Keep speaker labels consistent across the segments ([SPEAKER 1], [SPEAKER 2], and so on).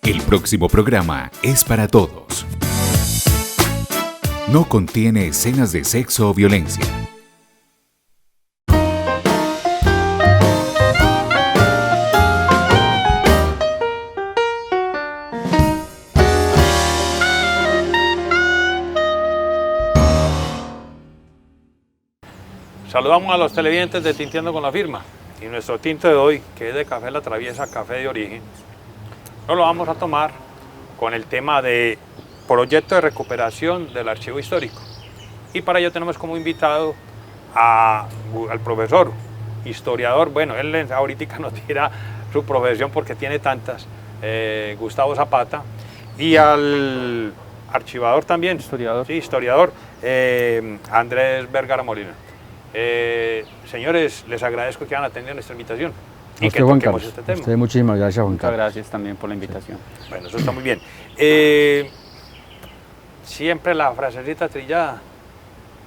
[SPEAKER 1] El próximo programa es para todos. No contiene escenas de sexo o violencia.
[SPEAKER 2] Saludamos a los televidentes de Tinteando con la Firma y nuestro tinto de hoy, que es de café La Traviesa, café de origen, nos lo vamos a tomar con el tema de proyecto de recuperación del archivo histórico. Y para ello tenemos como invitado al profesor, historiador, bueno, él ahorita nos dirá su profesión porque tiene tantas, Gustavo Zapata, y al archivador también, historiador, Andrés Vergara Molina. Señores, les agradezco que hayan atendido nuestra invitación y que toquemos este tema.
[SPEAKER 3] Usted, muchísimas gracias, Juan Carlos.
[SPEAKER 4] Muchas gracias también por la invitación.
[SPEAKER 2] Sí. Bueno, eso está muy bien. Siempre la frasecita trillada: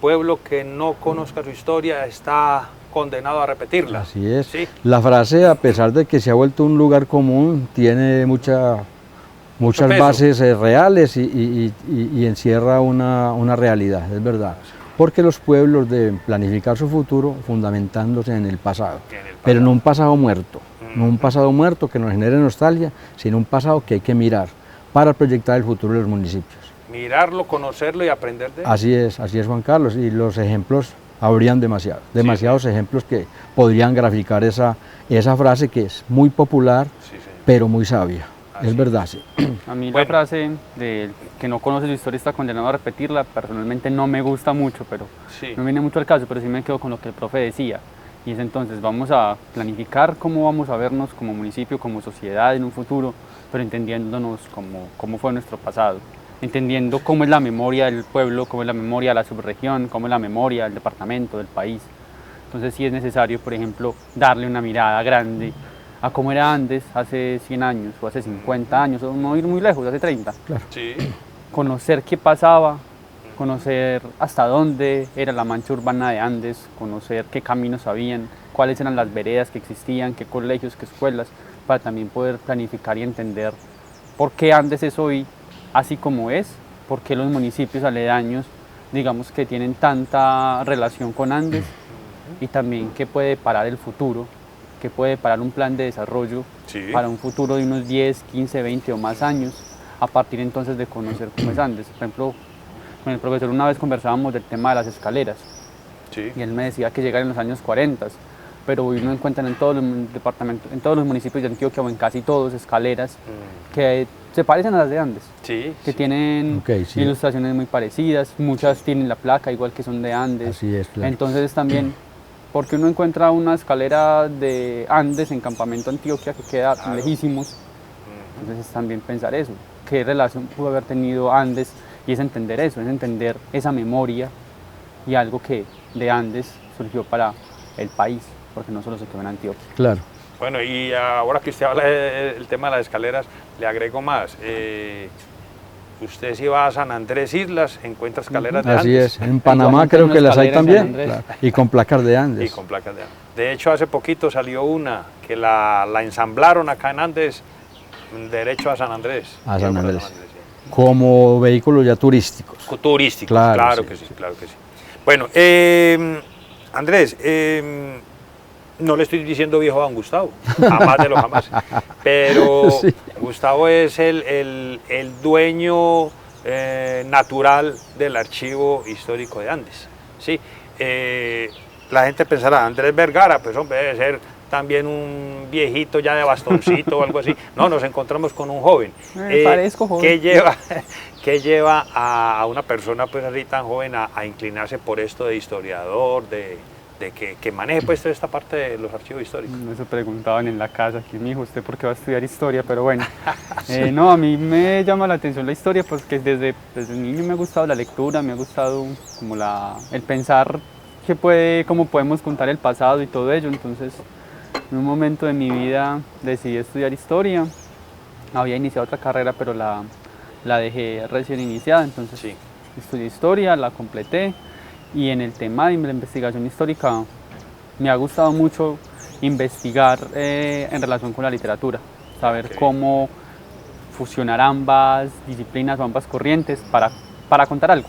[SPEAKER 2] pueblo que no conozca su historia está condenado a repetirla.
[SPEAKER 3] Así es.
[SPEAKER 2] ¿Sí?
[SPEAKER 3] La frase, a pesar de que se ha vuelto un lugar común, tiene muchas bases reales y encierra una realidad, es verdad. Porque los pueblos deben planificar su futuro fundamentándose en el pasado, pero no un pasado muerto, no un pasado muerto que nos genere nostalgia, sino un pasado que hay que mirar para proyectar el futuro de los municipios.
[SPEAKER 2] Mirarlo, conocerlo y aprender de él.
[SPEAKER 3] Así es Juan Carlos, y los ejemplos habrían demasiados ejemplos que podrían graficar esa frase que es muy popular, pero muy sabia. Es verdad, sí.
[SPEAKER 4] A mí la frase de que no conoce su historia está condenado a repetirla, personalmente no me gusta mucho, pero no viene mucho al caso, pero sí me quedo con lo que el profe decía. Y es entonces, vamos a planificar cómo vamos a vernos como municipio, como sociedad en un futuro, pero entendiéndonos cómo fue nuestro pasado, entendiendo cómo es la memoria del pueblo, cómo es la memoria de la subregión, cómo es la memoria del departamento, del país. Entonces sí es necesario, por ejemplo, darle una mirada grande a cómo era Andes hace 100 años, o hace 50 años, o no ir muy lejos, hace 30.
[SPEAKER 3] Claro.
[SPEAKER 2] Sí.
[SPEAKER 4] Conocer qué pasaba, conocer hasta dónde era la mancha urbana de Andes, conocer qué caminos habían, cuáles eran las veredas que existían, qué colegios, qué escuelas, para también poder planificar y entender por qué Andes es hoy así como es, por qué los municipios aledaños, digamos, que tienen tanta relación con Andes, y también qué puede parar el futuro, que puede parar un plan de desarrollo para un futuro de unos 10, 15, 20 o más años, a partir entonces de conocer cómo es Andes. Por ejemplo, con el profesor una vez conversábamos del tema de las escaleras, y él me decía que llegan en los años 40, pero hoy uno encuentra en todos los departamentos, en todos los municipios de Antioquia, o en casi todos, escaleras que se parecen a las de Andes, que tienen ilustraciones muy parecidas, muchas tienen la placa igual que son de Andes.
[SPEAKER 3] Así es, claro.
[SPEAKER 4] Entonces también, porque uno encuentra una escalera de Andes en Campamento Antioquia que queda lejísimos, entonces también pensar eso, qué relación pudo haber tenido Andes, y es entender eso, es entender esa memoria y algo que de Andes surgió para el país, porque no solo se quedó en Antioquia.
[SPEAKER 3] Claro.
[SPEAKER 2] Bueno, y ahora que usted habla del tema de las escaleras, le agrego más. Usted si va a San Andrés Islas, encuentra escaleras de Andes.
[SPEAKER 3] Así es, en Panamá creo que las hay también, claro. Y con placas de Andes.
[SPEAKER 2] Y con placas de Andes. De hecho, hace poquito salió una que la ensamblaron acá en Andes, derecho a San Andrés.
[SPEAKER 3] A San Andrés. Como vehículos ya turísticos.
[SPEAKER 2] Turísticos, claro que sí, claro que sí. Bueno, Andrés, no le estoy diciendo viejo a don Gustavo, jamás de los jamás, pero Gustavo es el dueño natural del archivo histórico de Andes. ¿Sí? La gente pensará, Andrés Vergara, pues hombre, debe ser también un viejito ya de bastoncito o algo así. No, nos encontramos con un joven.
[SPEAKER 4] Parezco joven.
[SPEAKER 2] ¿Qué lleva a una persona pues así tan joven a inclinarse por esto de historiador, de que maneje pues toda esta parte de los archivos históricos?
[SPEAKER 4] Eso preguntaban en la casa, que mi hijo, ¿usted por qué va a estudiar historia? Pero bueno, no, a mí me llama la atención la historia porque desde niño me ha gustado la lectura, me ha gustado como el pensar cómo podemos contar el pasado y todo ello. Entonces, en un momento de mi vida decidí estudiar historia. Había iniciado otra carrera, pero la dejé recién iniciada, entonces estudié historia, la completé. Y en el tema de la investigación histórica me ha gustado mucho investigar en relación con la literatura, saber cómo fusionar ambas disciplinas o ambas corrientes para contar algo.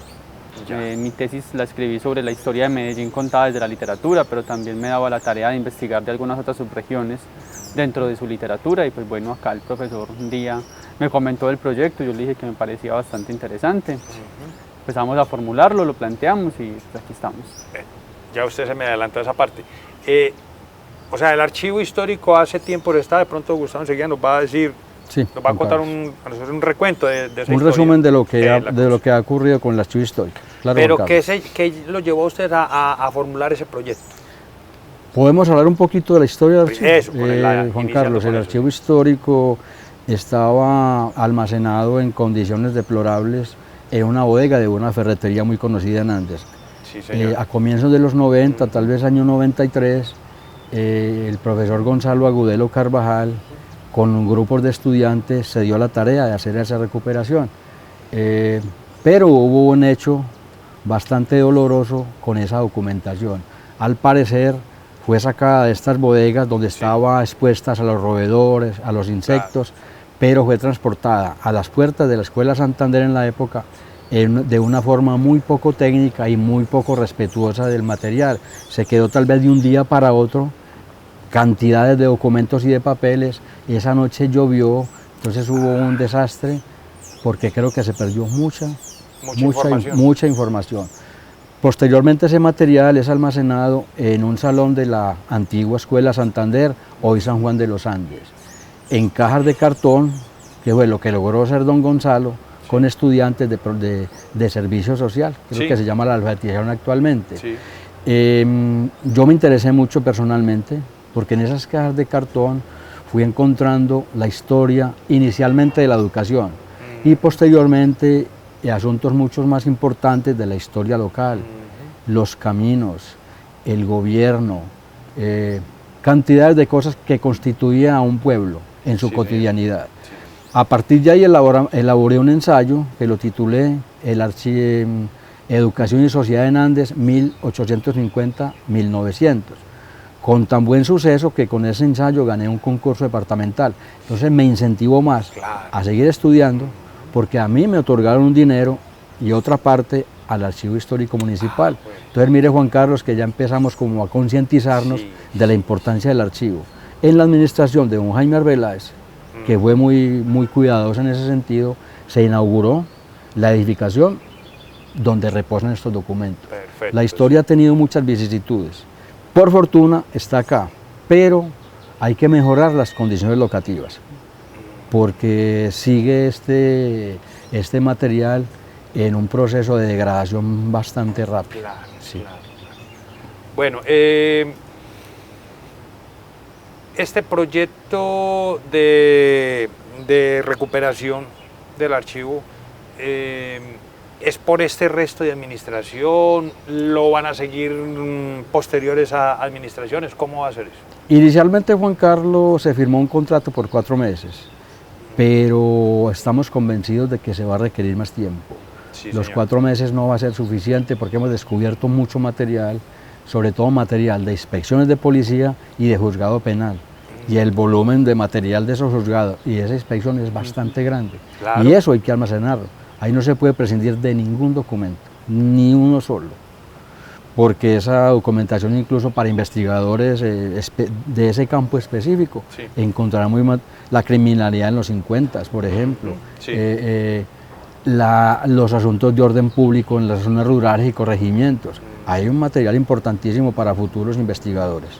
[SPEAKER 4] Mi tesis la escribí sobre la historia de Medellín contada desde la literatura, pero también me daba la tarea de investigar de algunas otras subregiones dentro de su literatura, y pues bueno, acá el profesor un día me comentó del proyecto, yo le dije que me parecía bastante interesante. Empezamos a formularlo, lo planteamos y pues aquí estamos.
[SPEAKER 2] Ya usted se me adelantó esa parte. O sea, el archivo histórico hace tiempo está, de pronto Gustavo enseguida nos va a decir,
[SPEAKER 3] Sí,
[SPEAKER 2] nos va a contar un recuento de esa
[SPEAKER 3] un
[SPEAKER 2] historia.
[SPEAKER 3] resumen de lo que ha ocurrido con el archivo histórico. Claro,
[SPEAKER 2] Pero
[SPEAKER 3] Juan
[SPEAKER 2] ¿qué
[SPEAKER 3] Carlos.
[SPEAKER 2] lo llevó a usted a formular ese proyecto?
[SPEAKER 3] Podemos hablar un poquito de la historia del archivo.
[SPEAKER 2] Eso,
[SPEAKER 3] Juan Carlos, el archivo histórico estaba almacenado en condiciones deplorables en una bodega de una ferretería muy conocida en Andes.
[SPEAKER 2] Sí, señor.
[SPEAKER 3] A comienzos de los 90, tal vez año 93, el profesor Gonzalo Agudelo Carvajal, con grupos de estudiantes, se dio la tarea de hacer esa recuperación. Pero hubo un hecho bastante doloroso con esa documentación. Al parecer fue sacada de estas bodegas donde estaba expuestas a los roedores, a los insectos, pero fue transportada a las puertas de la Escuela Santander en la época de una forma muy poco técnica y muy poco respetuosa del material. Se quedó tal vez de un día para otro, cantidades de documentos y de papeles. Esa noche llovió, entonces hubo un desastre porque creo que se perdió mucha información. Posteriormente ese material es almacenado en un salón de la antigua Escuela Santander, hoy San Juan de los Andes, en cajas de cartón, que fue lo que logró hacer don Gonzalo con estudiantes de servicio social, creo que se llama la alfabetización actualmente.
[SPEAKER 2] Sí.
[SPEAKER 3] Yo me interesé mucho personalmente, porque en esas cajas de cartón fui encontrando la historia inicialmente de la educación y posteriormente asuntos mucho más importantes de la historia local, los caminos, el gobierno, cantidades de cosas que constituía a un pueblo en su cotidianidad. A partir de ahí elaboré un ensayo que lo titulé Educación y Sociedad en Andes 1850-1900. Con tan buen suceso que con ese ensayo gané un concurso departamental. Entonces me incentivó más a seguir estudiando, porque a mí me otorgaron un dinero y otra parte al Archivo Histórico Municipal. Entonces mire, Juan Carlos, que ya empezamos como a concientizarnos de la importancia del archivo. En la administración de don Jaime Arbeláez, que fue muy cuidadoso en ese sentido, se inauguró la edificación donde reposan estos documentos.
[SPEAKER 2] Perfecto.
[SPEAKER 3] La historia ha tenido muchas vicisitudes. Por fortuna está acá, pero hay que mejorar las condiciones locativas, porque sigue este material en un proceso de degradación bastante rápido.
[SPEAKER 2] Claro,
[SPEAKER 3] sí.
[SPEAKER 2] claro. Bueno, este proyecto de recuperación del archivo es por este resto de administración, lo van a seguir posteriores a administraciones, ¿cómo va a ser eso?
[SPEAKER 3] Inicialmente, Juan Carlos, se firmó un contrato por 4 meses, pero estamos convencidos de que se va a requerir más tiempo.
[SPEAKER 2] Sí,
[SPEAKER 3] Los
[SPEAKER 2] señor.
[SPEAKER 3] 4 meses no va a ser suficiente porque hemos descubierto mucho material, sobre todo material de inspecciones de policía y de juzgado penal. Y el volumen de material de esos juzgados y de esa inspección es bastante grande.
[SPEAKER 2] Claro.
[SPEAKER 3] Y eso hay que almacenarlo. Ahí no se puede prescindir de ningún documento, ni uno solo. Porque esa documentación, incluso para investigadores de ese campo específico, encontrarán la criminalidad en los 50, por ejemplo, los asuntos de orden público en las zonas rurales y corregimientos. Hay un material importantísimo para futuros investigadores.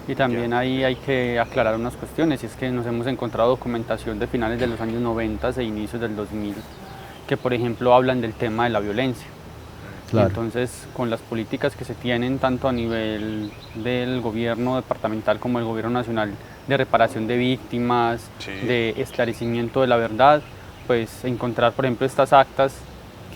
[SPEAKER 4] Y también ahí hay que aclarar unas cuestiones, y es que nos hemos encontrado documentación de finales de los años 90 e inicios del 2000, que por ejemplo hablan del tema de la violencia.
[SPEAKER 3] Claro.
[SPEAKER 4] Entonces, con las políticas que se tienen tanto a nivel del gobierno departamental como del gobierno nacional de reparación de víctimas, de esclarecimiento de la verdad, pues encontrar por ejemplo estas actas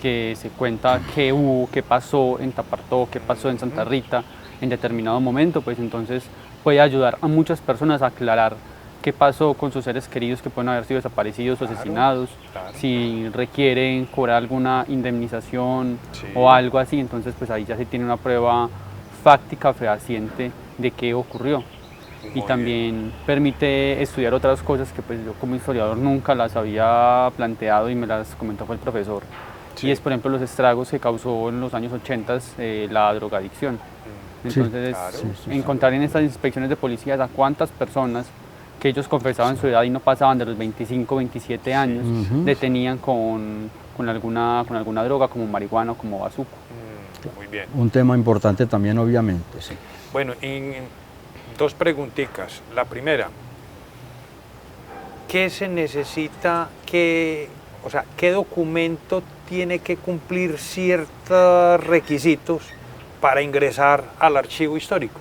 [SPEAKER 4] que se cuenta qué hubo, qué pasó en Tapartó, qué pasó en Santa Rita en determinado momento, pues entonces puede ayudar a muchas personas a aclarar qué pasó con sus seres queridos que pueden haber sido desaparecidos o asesinados, si requieren cobrar alguna indemnización o algo así, entonces pues ahí ya se tiene una prueba fáctica, fehaciente de qué ocurrió. y también permite estudiar otras cosas que pues yo como historiador nunca las había planteado y me las comentó fue el profesor.
[SPEAKER 2] Sí.
[SPEAKER 4] Y es por ejemplo los estragos que causó en los años 80 la drogadicción. Entonces
[SPEAKER 2] claro.
[SPEAKER 4] encontrar en estas inspecciones de policías a cuántas personas que ellos confesaban su edad y no pasaban de los 25, 27 años, detenían con alguna droga como marihuana o como bazuco.
[SPEAKER 2] Muy bien.
[SPEAKER 3] Un tema importante también, obviamente. Sí.
[SPEAKER 2] Bueno, dos preguntitas. La primera, ¿qué se necesita, qué documento tiene que cumplir ciertos requisitos para ingresar al archivo histórico?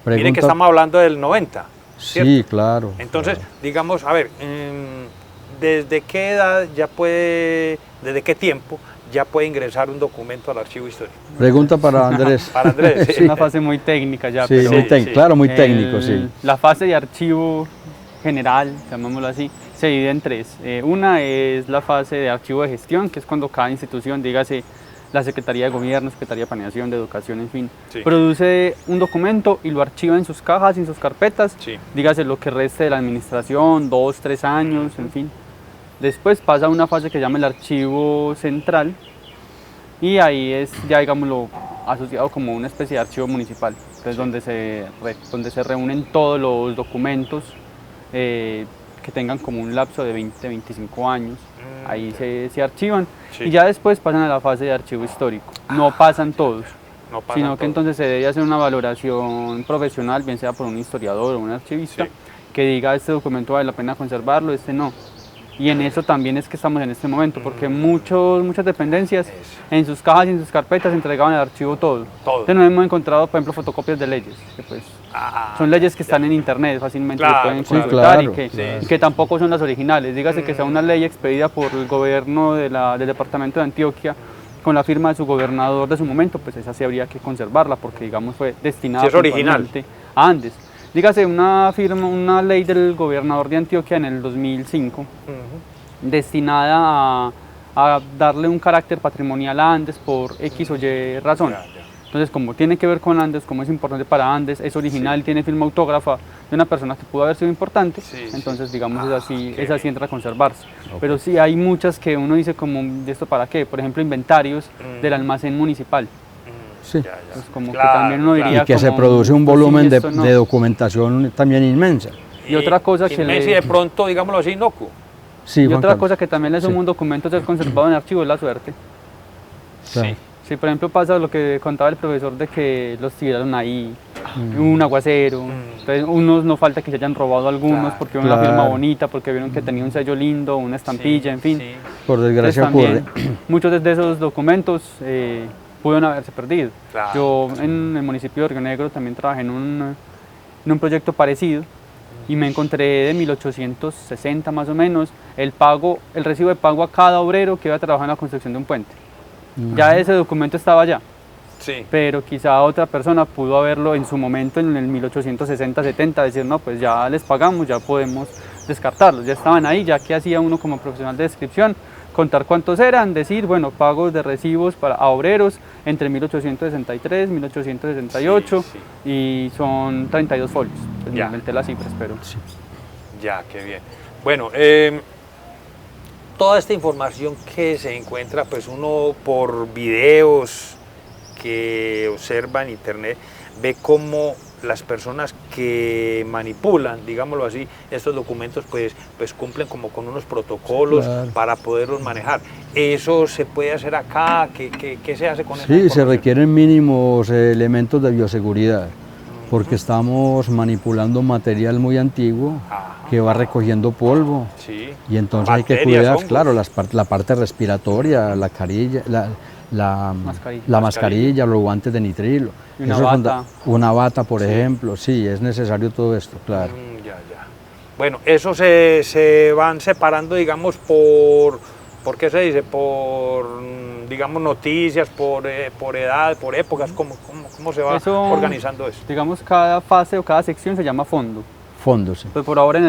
[SPEAKER 2] Miren que estamos hablando del 90. ¿cierto?
[SPEAKER 3] Sí, claro.
[SPEAKER 2] Entonces,
[SPEAKER 3] claro.
[SPEAKER 2] digamos, a ver, ¿desde qué edad desde qué tiempo ya puede ingresar un documento al archivo histórico?
[SPEAKER 3] Pregunta para Andrés.
[SPEAKER 2] Para Andrés, sí.
[SPEAKER 4] Es una fase muy técnica ya,
[SPEAKER 3] Sí,
[SPEAKER 4] pero
[SPEAKER 3] muy
[SPEAKER 2] sí.
[SPEAKER 3] claro, muy técnico, sí.
[SPEAKER 4] la fase de archivo general, llamémoslo así, se divide en tres. Una es la fase de archivo de gestión, que es cuando cada institución, dígase la Secretaría de Gobierno, Secretaría de Planeación, de Educación, en fin,
[SPEAKER 2] Sí.
[SPEAKER 4] produce un documento y lo archiva en sus cajas, en sus carpetas,
[SPEAKER 2] Sí.
[SPEAKER 4] dígase lo que reste de la administración, 2, 3 años, en fin. Después pasa a una fase que se llama el archivo central y ahí es ya, digámoslo, asociado como una especie de archivo municipal, entonces donde se reúnen todos los documentos que tengan como un lapso de 20, 25 años, ahí se archivan
[SPEAKER 2] Sí.
[SPEAKER 4] y ya después pasan a la fase de archivo histórico. No pasan todos,
[SPEAKER 2] No pasa
[SPEAKER 4] sino que
[SPEAKER 2] todo.
[SPEAKER 4] entonces se debe hacer una valoración profesional, bien sea por un historiador o un archivista,
[SPEAKER 2] Sí.
[SPEAKER 4] que diga este documento vale la pena conservarlo, este no. Y en eso también es que estamos en este momento, porque muchas dependencias
[SPEAKER 2] Eso.
[SPEAKER 4] en sus cajas y en sus carpetas entregaban el archivo todo.
[SPEAKER 2] Todo.
[SPEAKER 4] Entonces nos hemos encontrado, por ejemplo, fotocopias de leyes, que pues son leyes que están en internet, fácilmente
[SPEAKER 2] Claro,
[SPEAKER 4] se pueden
[SPEAKER 2] claro.
[SPEAKER 4] consultar
[SPEAKER 3] Claro,
[SPEAKER 4] y que,
[SPEAKER 3] claro.
[SPEAKER 4] que tampoco son las originales. Dígase que sea una ley expedida por el gobierno del departamento de Antioquia con la firma de su gobernador de su momento, pues esa sí habría que conservarla porque digamos fue destinada
[SPEAKER 2] Sí, es original.
[SPEAKER 4] puntualmente a Andes. Dígase una ley del gobernador de Antioquia en el 2005 destinada a darle un carácter patrimonial a Andes por X o Y razón.
[SPEAKER 2] Ya, ya.
[SPEAKER 4] Entonces, como tiene que ver con Andes, como es importante para Andes, es original, tiene firma autógrafa de una persona que pudo haber sido importante,
[SPEAKER 2] Sí,
[SPEAKER 4] entonces,
[SPEAKER 2] sí.
[SPEAKER 4] digamos,
[SPEAKER 2] Ok.
[SPEAKER 4] esa sí entra a conservarse. Pero sí hay muchas que uno dice como, ¿de esto para qué? Por ejemplo, inventarios del almacén municipal.
[SPEAKER 3] Sí.
[SPEAKER 2] Ya, ya.
[SPEAKER 4] Pues como
[SPEAKER 2] Claro,
[SPEAKER 4] que también uno
[SPEAKER 2] claro.
[SPEAKER 4] diría
[SPEAKER 3] Y que se
[SPEAKER 4] como,
[SPEAKER 3] produce un
[SPEAKER 4] pues sí,
[SPEAKER 3] volumen
[SPEAKER 4] esto no.
[SPEAKER 3] de documentación también inmensa.
[SPEAKER 4] Y otra cosa que
[SPEAKER 2] Messi de pronto, digámoslo así, inocuo.
[SPEAKER 3] Sí,
[SPEAKER 4] Y
[SPEAKER 3] Juan
[SPEAKER 4] otra
[SPEAKER 3] Carlos.
[SPEAKER 4] cosa que también le suma
[SPEAKER 3] Sí.
[SPEAKER 4] un documento ser conservado en archivo es la suerte.
[SPEAKER 3] Claro.
[SPEAKER 2] Sí.
[SPEAKER 4] Si por ejemplo pasa lo que contaba el profesor de que los tiraron ahí, un aguacero, entonces unos no falta que se hayan robado algunos
[SPEAKER 2] Claro.
[SPEAKER 4] porque vieron una
[SPEAKER 3] Claro.
[SPEAKER 4] firma bonita, porque vieron que tenía un sello lindo, una estampilla, en fin.
[SPEAKER 2] Sí.
[SPEAKER 3] Por
[SPEAKER 4] Entonces,
[SPEAKER 3] desgracia ocurre.
[SPEAKER 4] también, muchos de esos documentos pudieron haberse perdido.
[SPEAKER 2] Claro.
[SPEAKER 4] Yo en el municipio de Río Negro también trabajé en un proyecto parecido y me encontré de 1860 más o menos el recibo de pago a cada obrero que iba a trabajar en la construcción de un puente. Ya ese documento estaba allá,
[SPEAKER 2] Sí.
[SPEAKER 4] pero quizá otra persona pudo haberlo en su momento en el 1860-70, decir no, pues ya les pagamos, ya podemos descartarlos, ya estaban ahí, ya que hacía uno como profesional de descripción, contar cuántos eran, decir, bueno, pagos de recibos a obreros entre 1863 y 1868
[SPEAKER 2] Sí,
[SPEAKER 4] y son 32 folios, pues
[SPEAKER 2] Ya.
[SPEAKER 4] me inventé las cifras, pero
[SPEAKER 2] Ya, qué bien. Bueno, toda esta información que se encuentra, pues uno por videos que observa en internet, ve cómo las personas que manipulan, digámoslo así, estos documentos, pues cumplen como con unos protocolos
[SPEAKER 3] Claro.
[SPEAKER 2] para poderlos manejar. ¿Eso se puede hacer acá? ¿Qué se hace con esa
[SPEAKER 3] Sí, se
[SPEAKER 2] información?
[SPEAKER 3] requieren mínimos elementos de bioseguridad, porque estamos manipulando material muy antiguo
[SPEAKER 2] Ajá.
[SPEAKER 3] que va recogiendo polvo.
[SPEAKER 2] Sí.
[SPEAKER 3] Y entonces hay que
[SPEAKER 2] Bacterias,
[SPEAKER 3] cuidar,
[SPEAKER 2] hongos.
[SPEAKER 3] claro, la parte respiratoria, la carilla, la mascarilla, los guantes de nitrilo.
[SPEAKER 4] Y una
[SPEAKER 3] Eso es
[SPEAKER 4] bata.
[SPEAKER 3] una bata, por ejemplo, sí, es necesario todo esto, claro.
[SPEAKER 2] Ya, ya. Bueno, eso se van separando, digamos, ¿por qué se dice? Por, digamos, noticias, por edad, por épocas, ¿cómo se va
[SPEAKER 4] Eso-
[SPEAKER 2] organizando eso?
[SPEAKER 4] digamos cada fase o cada sección se llama fondo.
[SPEAKER 3] Fondos, sí.
[SPEAKER 4] Pues por ahora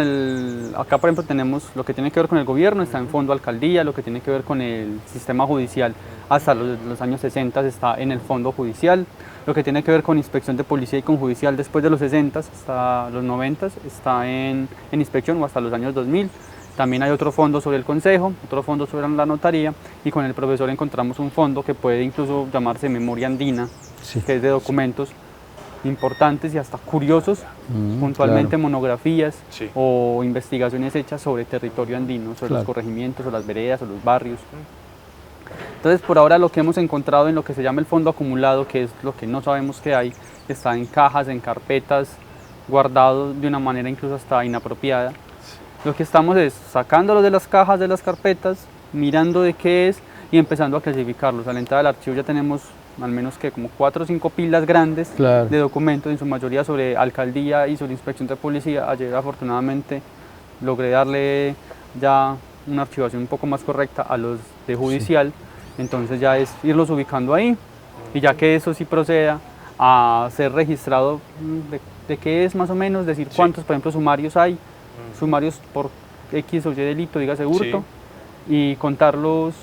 [SPEAKER 4] acá por ejemplo tenemos lo que tiene que ver con el gobierno, está en fondo alcaldía, lo que tiene que ver con el sistema judicial hasta los años 60 está en el fondo judicial, Lo que tiene que ver con inspección de policía y con judicial después de los 60 hasta los 90 está en inspección o hasta los años 2000. También hay otro fondo sobre el consejo, otro fondo sobre la notaría y con el profesor encontramos un fondo que puede incluso llamarse memoria andina,
[SPEAKER 3] Sí.
[SPEAKER 4] que es de documentos importantes y hasta curiosos, puntualmente
[SPEAKER 3] claro.
[SPEAKER 4] monografías
[SPEAKER 2] Sí.
[SPEAKER 4] o investigaciones hechas sobre territorio andino, sobre los
[SPEAKER 3] Claro.
[SPEAKER 4] corregimientos o las veredas o los barrios. Entonces, por ahora lo que hemos encontrado en lo que se llama el fondo acumulado, que es lo que no sabemos que hay, está en cajas, en carpetas, guardado de una manera incluso hasta inapropiada. Lo que estamos es sacándolo de las cajas, de las carpetas, mirando de qué es y empezando a clasificarlos. A la entrada del archivo ya tenemos al menos que como 4 o 5 pilas grandes
[SPEAKER 3] Claro.
[SPEAKER 4] de documentos, en su mayoría sobre alcaldía y sobre inspección de policía. Ayer afortunadamente logré darle ya una archivación un poco más correcta a los de judicial, entonces ya es irlos ubicando ahí y ya que eso sí proceda a ser registrado de qué es más o menos, decir cuántos, por ejemplo, sumarios hay, sumarios por X o Y delito, dígase hurto, y contarlos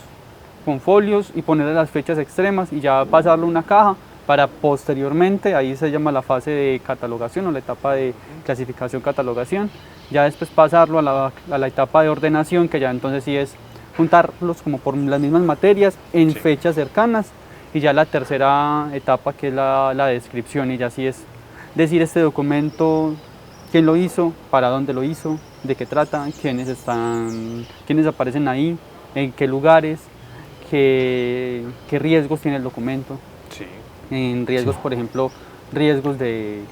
[SPEAKER 4] con folios y ponerle las fechas extremas y ya pasarlo a una caja para posteriormente, ahí se llama la fase de catalogación o la etapa de clasificación catalogación, ya después pasarlo a la etapa de ordenación, que ya entonces sí es juntarlos como por las mismas materias en fechas cercanas, y ya la tercera etapa que es la descripción, y ya sí es decir este documento, quién lo hizo, para dónde lo hizo, de qué trata, quiénes aparecen ahí, en qué lugares, qué riesgos tiene el documento.
[SPEAKER 2] Sí.
[SPEAKER 4] En riesgos, por ejemplo, riesgos de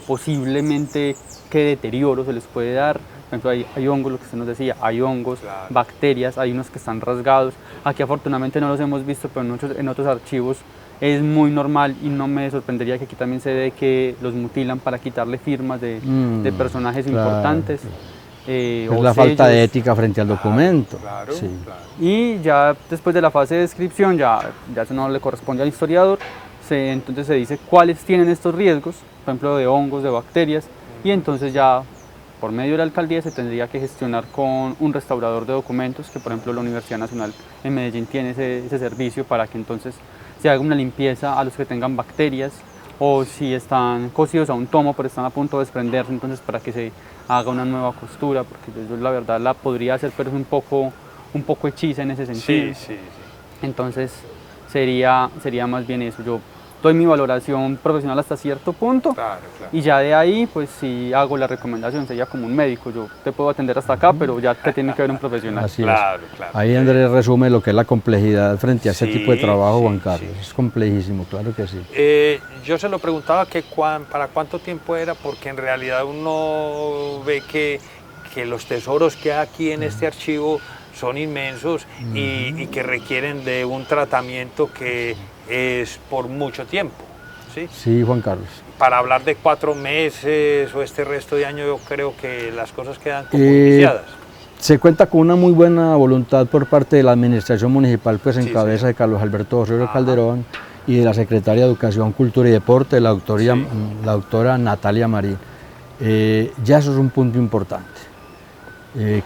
[SPEAKER 4] posiblemente qué deterioro se les puede dar. Por ejemplo, hay hongos, lo que usted nos decía, hay hongos,
[SPEAKER 2] Claro.
[SPEAKER 4] bacterias, hay unos que están rasgados. Aquí afortunadamente no los hemos visto, pero en otros archivos es muy normal y no me sorprendería que aquí también se ve que los mutilan para quitarle firmas de personajes
[SPEAKER 3] claro.
[SPEAKER 4] importantes.
[SPEAKER 3] Es
[SPEAKER 4] o
[SPEAKER 3] la falta de
[SPEAKER 4] sellos.
[SPEAKER 3] ética frente al documento.
[SPEAKER 2] Claro,
[SPEAKER 3] Sí.
[SPEAKER 2] claro.
[SPEAKER 4] Y ya después de la fase de descripción, ya eso no le corresponde al historiador, entonces se dice cuáles tienen estos riesgos, por ejemplo de hongos, de bacterias, y entonces ya por medio de la alcaldía se tendría que gestionar con un restaurador de documentos, que por ejemplo la Universidad Nacional en Medellín tiene ese servicio para que entonces se haga una limpieza a los que tengan bacterias, o si están cosidos a un tomo pero están a punto de desprenderse, entonces para que se haga una nueva costura, porque yo la verdad la podría hacer, pero es un poco hechiza en ese sentido.
[SPEAKER 2] Sí.
[SPEAKER 4] Entonces sería más bien eso. Yo doy mi valoración profesional hasta cierto punto,
[SPEAKER 2] Claro.
[SPEAKER 4] y ya de ahí pues si hago la recomendación, sería como un médico. Yo te puedo atender hasta acá, pero ya te tiene que ver un profesional.
[SPEAKER 3] Así es.
[SPEAKER 2] Claro.
[SPEAKER 3] Ahí Andrés resume lo que es la complejidad frente a este tipo de trabajo, Juan Carlos.
[SPEAKER 2] sí.
[SPEAKER 3] Es complejísimo, claro que sí.
[SPEAKER 2] Yo se lo preguntaba que para cuánto tiempo era, porque en realidad uno ve que los tesoros que hay aquí en este archivo son inmensos y que requieren de un tratamiento que es por mucho tiempo. ¿Sí?
[SPEAKER 3] Sí, Juan Carlos.
[SPEAKER 2] Para hablar de 4 meses o este resto de año, yo creo que las cosas quedan como iniciadas.
[SPEAKER 3] Se cuenta con una muy buena voluntad por parte de la administración municipal, pues en
[SPEAKER 2] Sí,
[SPEAKER 3] cabeza
[SPEAKER 2] sí.
[SPEAKER 3] de Carlos Alberto Osorio
[SPEAKER 2] Ajá.
[SPEAKER 3] Calderón y de la secretaria de Educación, Cultura y Deporte, la doctora Natalia Marín. Ya eso es un punto importante,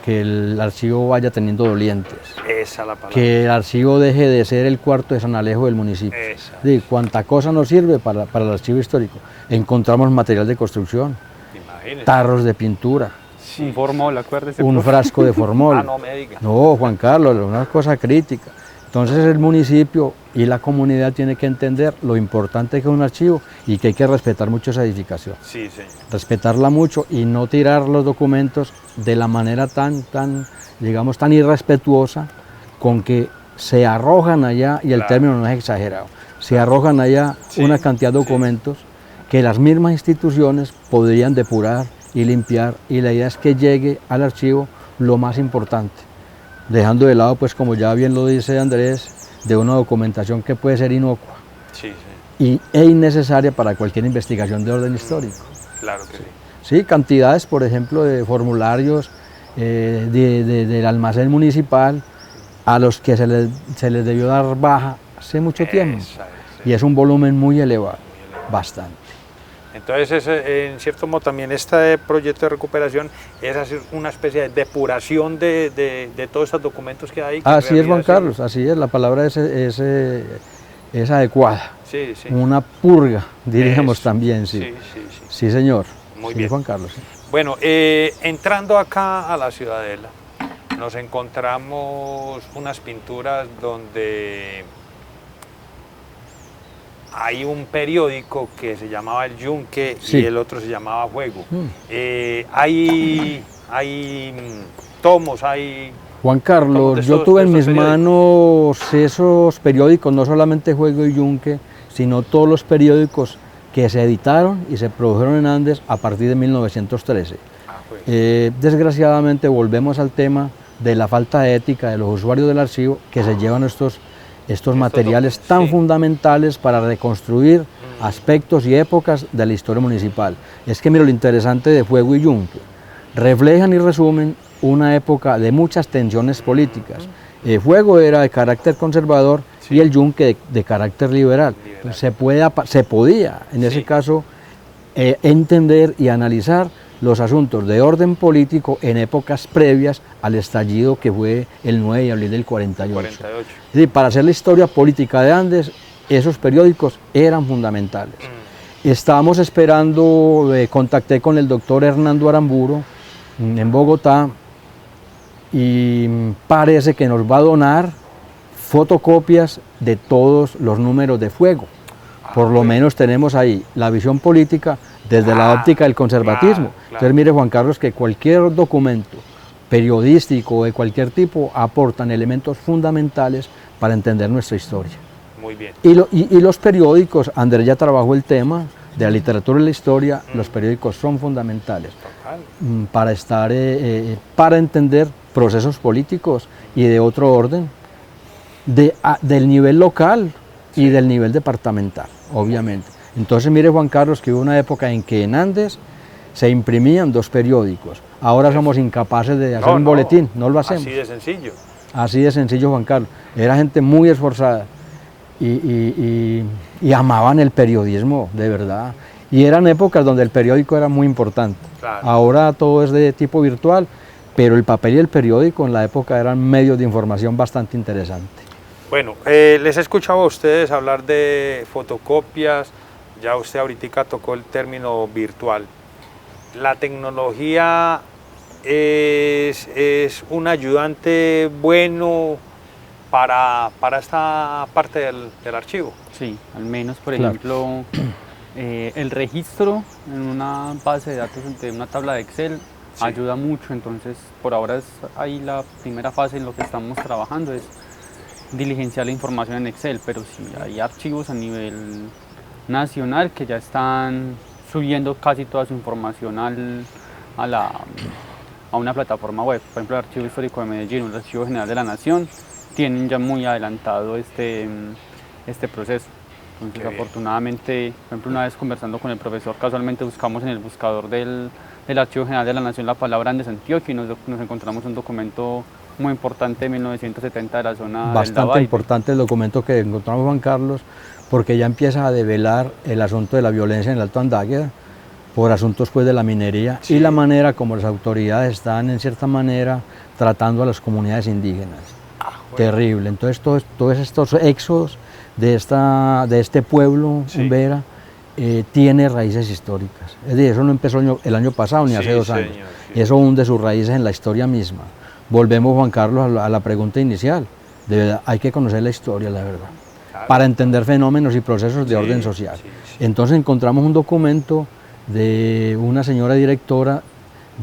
[SPEAKER 3] que el archivo vaya teniendo dolientes,
[SPEAKER 2] Esa es la palabra.
[SPEAKER 3] que el archivo deje de ser el cuarto de San Alejo del municipio.
[SPEAKER 2] Esa.
[SPEAKER 3] Sí, cuánta cosa nos sirve para el archivo histórico. Encontramos material de construcción,
[SPEAKER 2] Imagínese.
[SPEAKER 3] tarros de pintura,
[SPEAKER 4] Un formol, acuérdese.
[SPEAKER 3] un
[SPEAKER 4] profe.
[SPEAKER 3] frasco de formol.
[SPEAKER 2] No me diga.
[SPEAKER 3] No, Juan Carlos, es una cosa crítica. Entonces el municipio y la comunidad tienen que entender lo importante que es un archivo y que hay que respetar mucho esa edificación.
[SPEAKER 2] Sí, señor.
[SPEAKER 3] Respetarla mucho y no tirar los documentos de la manera tan irrespetuosa con que se arrojan allá, y el
[SPEAKER 2] Claro.
[SPEAKER 3] término no es exagerado, se arrojan allá
[SPEAKER 2] Sí,
[SPEAKER 3] una cantidad de documentos que las mismas instituciones podrían depurar y limpiar, y la idea es que llegue al archivo lo más importante, dejando de lado, pues como ya bien lo dice Andrés, de una documentación que puede ser inocua
[SPEAKER 2] Sí, sí.
[SPEAKER 3] e innecesaria para cualquier investigación de orden histórico.
[SPEAKER 2] Claro que sí.
[SPEAKER 3] Sí, cantidades, por ejemplo, de formularios del almacén municipal a los que se les debió dar baja hace mucho tiempo. Y es un volumen muy elevado, bastante.
[SPEAKER 2] Entonces, en cierto modo, también este proyecto de recuperación es hacer una especie de depuración de todos estos documentos que hay. que en
[SPEAKER 3] Así es, Juan
[SPEAKER 2] realidad
[SPEAKER 3] Carlos, así es, la palabra es es adecuada.
[SPEAKER 2] Sí, sí.
[SPEAKER 3] Una purga, diríamos
[SPEAKER 2] Eso.
[SPEAKER 3] también, sí.
[SPEAKER 2] Sí, sí, sí.
[SPEAKER 3] Sí, señor.
[SPEAKER 2] Muy
[SPEAKER 3] Sí,
[SPEAKER 2] bien.
[SPEAKER 3] Juan Carlos. Sí.
[SPEAKER 2] Bueno, entrando acá a la Ciudadela, nos encontramos unas pinturas donde hay un periódico que se llamaba El Yunque
[SPEAKER 3] Sí.
[SPEAKER 2] y el otro se llamaba Fuego. Hay tomos, hay...
[SPEAKER 3] Juan
[SPEAKER 2] Tomos
[SPEAKER 3] Carlos,
[SPEAKER 2] de
[SPEAKER 3] yo
[SPEAKER 2] esos-
[SPEAKER 3] tuve
[SPEAKER 2] de
[SPEAKER 3] en
[SPEAKER 2] esos
[SPEAKER 3] mis manos esos periódicos, no solamente Juego y Yunque, sino todos los periódicos que se editaron y se produjeron en Andes a partir de 1913.
[SPEAKER 2] pues.
[SPEAKER 3] Desgraciadamente volvemos al tema de la falta de ética de los usuarios del archivo que se llevan estos materiales
[SPEAKER 2] documentos,
[SPEAKER 3] tan
[SPEAKER 2] sí.
[SPEAKER 3] fundamentales para reconstruir aspectos y épocas de la historia municipal. Es que mira, lo interesante de Fuego y Yunque, reflejan y resumen una época de muchas tensiones políticas. Fuego era de carácter conservador y el Yunque de carácter liberal. Entonces, se podía, en ese caso, entender y analizar los asuntos de orden político en épocas previas al estallido que fue el 9 de abril del 48.
[SPEAKER 2] 48.
[SPEAKER 3] Es decir, para hacer la historia política de Andes, esos periódicos eran fundamentales. Estábamos esperando, contacté con el doctor Hernando Aramburo en Bogotá y parece que nos va a donar fotocopias de todos los números de Fuego. Por lo menos tenemos ahí la visión política desde la óptica del conservatismo.
[SPEAKER 2] Claro.
[SPEAKER 3] Entonces mire Juan Carlos que cualquier documento periodístico de cualquier tipo aportan elementos fundamentales para entender nuestra historia.
[SPEAKER 2] Muy bien.
[SPEAKER 3] Y los periódicos, Andrés ya trabajó el tema de la literatura y la historia, los periódicos son fundamentales
[SPEAKER 2] Total.
[SPEAKER 3] para estar, para entender procesos políticos y de otro orden, del nivel local y del nivel departamental, obviamente. Entonces mire Juan Carlos que hubo una época en que en Andes se imprimían 2 periódicos, ahora somos incapaces de hacer un boletín, no lo hacemos.
[SPEAKER 2] Así de sencillo.
[SPEAKER 3] Así de sencillo, Juan Carlos. Era gente muy esforzada y amaban el periodismo, de verdad. Y eran épocas donde el periódico era muy importante.
[SPEAKER 2] Claro.
[SPEAKER 3] Ahora todo es de tipo virtual, pero el papel y el periódico en la época eran medios de información bastante interesantes.
[SPEAKER 2] Bueno, les he escuchado a ustedes hablar de fotocopias, ya usted ahorita tocó el término virtual. La tecnología es un ayudante bueno para esta parte del archivo.
[SPEAKER 4] Sí, al menos, por
[SPEAKER 3] Claro.
[SPEAKER 4] ejemplo, el registro en una base de datos de una tabla de Excel
[SPEAKER 2] Sí.
[SPEAKER 4] ayuda mucho, entonces por ahora es ahí la primera fase en lo que estamos trabajando, es diligenciar la información en Excel, pero sí hay archivos a nivel nacional que ya están subiendo casi toda su información a una plataforma web. Por ejemplo, el Archivo Histórico de Medellín, el Archivo General de la Nación, tienen ya muy adelantado este proceso. Entonces,
[SPEAKER 2] Qué bien.
[SPEAKER 4] afortunadamente, por ejemplo, una vez conversando con el profesor, casualmente buscamos en el buscador del Archivo General de la Nación la palabra Andes Antioquia y nos encontramos un documento muy importante de 1970 de la zona del
[SPEAKER 3] Bastante
[SPEAKER 4] Dabaibe.
[SPEAKER 3] importante el documento que encontramos, Juan Carlos, porque ya empieza a develar el asunto de la violencia en el Alto Andágueda por asuntos pues de la minería y la manera como las autoridades están en cierta manera tratando a las comunidades indígenas. Terrible. Entonces todos estos éxodos de este pueblo,
[SPEAKER 2] Sí.
[SPEAKER 3] Vera, tiene raíces históricas. Es decir, eso no empezó el año pasado ni hace
[SPEAKER 2] Sí,
[SPEAKER 3] 2 años.
[SPEAKER 2] señor, sí.
[SPEAKER 3] Eso hunde sus raíces en la historia misma. Volvemos, Juan Carlos, a la pregunta inicial. De verdad, hay que conocer la historia, la verdad,
[SPEAKER 2] Claro.
[SPEAKER 3] para entender fenómenos y procesos de
[SPEAKER 2] Sí,
[SPEAKER 3] orden social.
[SPEAKER 2] sí, sí.
[SPEAKER 3] Entonces encontramos un documento de una señora directora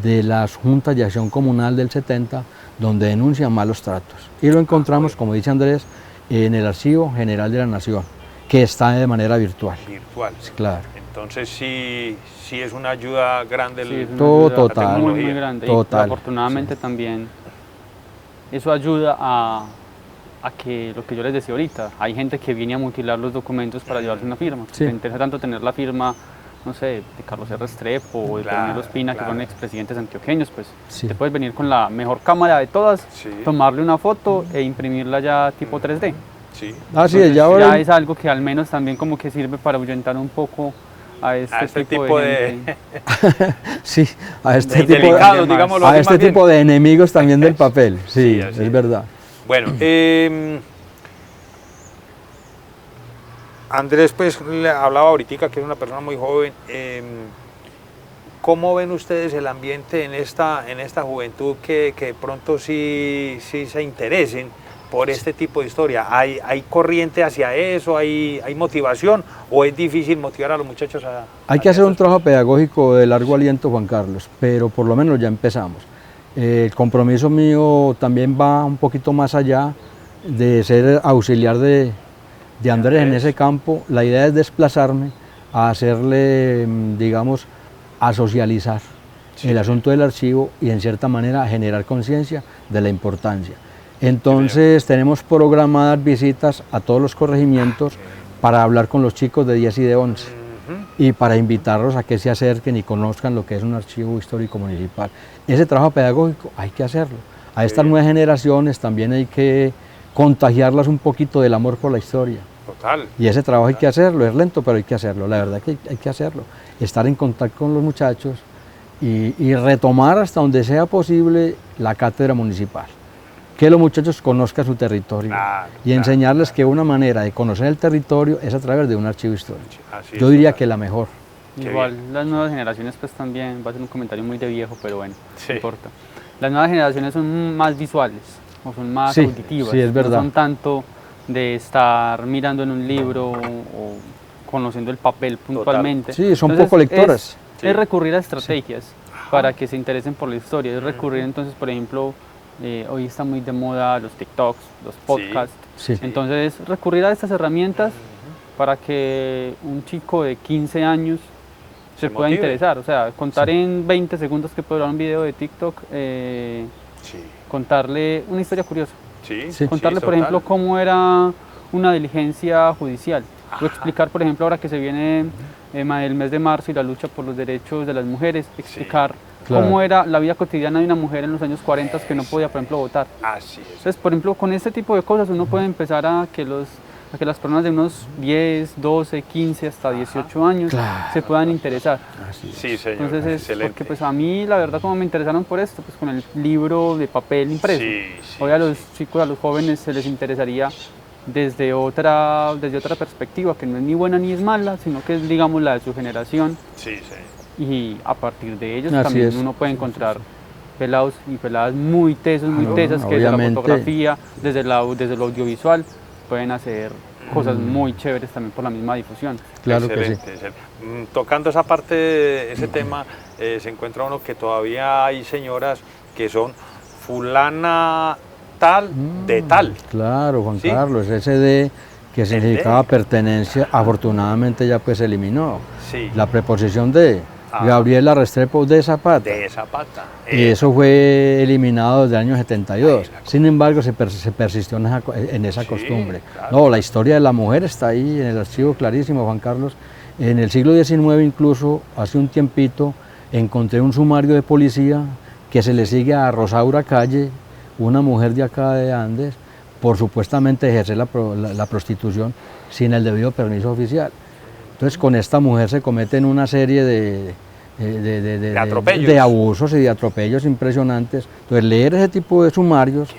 [SPEAKER 3] de las juntas de acción comunal del 70, donde denuncia malos tratos. Y lo encontramos, como dice Andrés, en el Archivo General de la Nación, que está de manera virtual.
[SPEAKER 2] Virtual.
[SPEAKER 3] Claro.
[SPEAKER 2] Entonces sí es una ayuda grande
[SPEAKER 4] Sí, es una
[SPEAKER 3] Todo
[SPEAKER 4] ayuda
[SPEAKER 3] total.
[SPEAKER 4] muy, muy
[SPEAKER 2] tecnología.
[SPEAKER 4] grande.
[SPEAKER 3] Total.
[SPEAKER 4] Y afortunadamente también eso ayuda a que lo que yo les decía ahorita, hay gente que viene a mutilar los documentos para llevarse una firma.
[SPEAKER 3] Sí.
[SPEAKER 4] Me interesa tanto tener la firma, no sé, de Carlos R. Restrepo o de
[SPEAKER 2] Claro,
[SPEAKER 4] Coronel Ospina, que
[SPEAKER 2] claro.
[SPEAKER 4] fueron expresidentes antioqueños, pues
[SPEAKER 3] Sí.
[SPEAKER 4] te puedes venir con la mejor cámara de todas,
[SPEAKER 2] Sí.
[SPEAKER 4] tomarle una foto e imprimirla ya tipo 3D.
[SPEAKER 2] Sí.
[SPEAKER 3] Así es,
[SPEAKER 4] Entonces,
[SPEAKER 3] ya ahora
[SPEAKER 4] ya es algo que al menos también como que sirve para ahuyentar un poco a este tipo de gente.
[SPEAKER 3] sí, a este
[SPEAKER 2] De
[SPEAKER 3] tipo
[SPEAKER 2] indelicados,
[SPEAKER 3] de,
[SPEAKER 2] digámoslo
[SPEAKER 3] a
[SPEAKER 2] así
[SPEAKER 3] este
[SPEAKER 2] más bien.
[SPEAKER 3] tipo de enemigos también del papel. Sí,
[SPEAKER 2] Sí, así
[SPEAKER 3] es
[SPEAKER 2] es.
[SPEAKER 3] verdad.
[SPEAKER 2] Bueno, Andrés, pues le hablaba ahorita que es una persona muy joven. ¿Cómo ven ustedes el ambiente en esta juventud que pronto sí se interesen por este tipo de historia? ¿Hay corriente hacia eso? ¿Hay motivación? ¿O es difícil motivar a los muchachos a...?
[SPEAKER 3] Hay que hacer un trabajo pedagógico de largo aliento, Juan Carlos, pero por lo menos ya empezamos. El compromiso mío también va un poquito más allá de ser auxiliar de Andrés en ese campo. La idea es desplazarme a hacerle, digamos, a socializar el asunto del archivo y en cierta manera a generar conciencia de la importancia. Entonces tenemos programadas visitas a todos los corregimientos para hablar con los chicos de 10 y de 11 y para invitarlos a que se acerquen y conozcan lo que es un archivo histórico municipal. Ese trabajo pedagógico hay que hacerlo. A estas nuevas generaciones también hay que contagiarlas un poquito del amor por la historia.
[SPEAKER 2] Total.
[SPEAKER 3] Y ese trabajo hay que hacerlo, es lento, pero hay que hacerlo, la verdad que hay que hacerlo. Estar en contacto con los muchachos y retomar hasta donde sea posible la cátedra municipal. Que los muchachos conozcan su territorio y enseñarles que una manera de conocer el territorio es a través de un archivo histórico. Yo diría que la mejor.
[SPEAKER 4] Igual las nuevas generaciones pues también, va a ser un comentario muy de viejo, pero bueno, no importa. Las nuevas generaciones son más visuales, o son más auditivas,
[SPEAKER 3] sí, es verdad.
[SPEAKER 4] No son tanto de estar mirando en un libro o conociendo el papel puntualmente.
[SPEAKER 3] Sí, son poco lectoras.
[SPEAKER 4] Es recurrir a estrategias para que se interesen por la historia, es recurrir entonces, por ejemplo, hoy está muy de moda los TikToks, los podcasts, entonces recurrir a estas herramientas para que un chico de 15 años se pueda interesar, o sea, contar en 20 segundos que puede durar un video de TikTok, contarle una historia curiosa, contarle por ejemplo cómo era una diligencia judicial, o explicar por ejemplo ahora que se viene el mes de marzo y la lucha por los derechos de las mujeres, explicar cómo era la vida cotidiana de una mujer en los años 40 que no podía por ejemplo votar.
[SPEAKER 2] Así es.
[SPEAKER 4] Entonces por ejemplo con este tipo de cosas uno puede empezar a que las personas de unos 10, 12, 15 hasta 18 años se puedan interesar.
[SPEAKER 2] Sí, señor.
[SPEAKER 4] Entonces
[SPEAKER 2] excelente.
[SPEAKER 4] porque pues a mí la verdad como me interesaron por esto, pues con el libro de papel impreso. Hoy a los chicos, a los jóvenes se les interesaría desde otra perspectiva, que no es ni buena ni es mala, sino que es digamos la de su generación. Y a partir de ellos también uno puede encontrar pelados y peladas muy tesos, muy tesas, que desde la fotografía, desde lo audiovisual, pueden hacer cosas muy chéveres también por la misma difusión.
[SPEAKER 3] Claro que sí.
[SPEAKER 2] Tocando esa parte, ese tema, se encuentra uno que todavía hay señoras que son fulana tal de tal.
[SPEAKER 3] Claro, Juan Carlos, ese de que significaba pertenencia, afortunadamente ya pues se eliminó. La preposición de Gabriela Restrepo de Zapata.
[SPEAKER 2] De Zapata.
[SPEAKER 3] Y eso fue eliminado desde el año 72. Sin embargo, se persistió en esa costumbre. Claro. No, la historia de la mujer está ahí en el archivo clarísimo, Juan Carlos. En el siglo XIX incluso, hace un tiempito, encontré un sumario de policía que se le sigue a Rosaura Calle, una mujer de acá de Andes, por supuestamente ejercer la prostitución sin el debido permiso oficial. Entonces con esta mujer se cometen una serie de abusos y de atropellos impresionantes. Entonces leer ese tipo de sumarios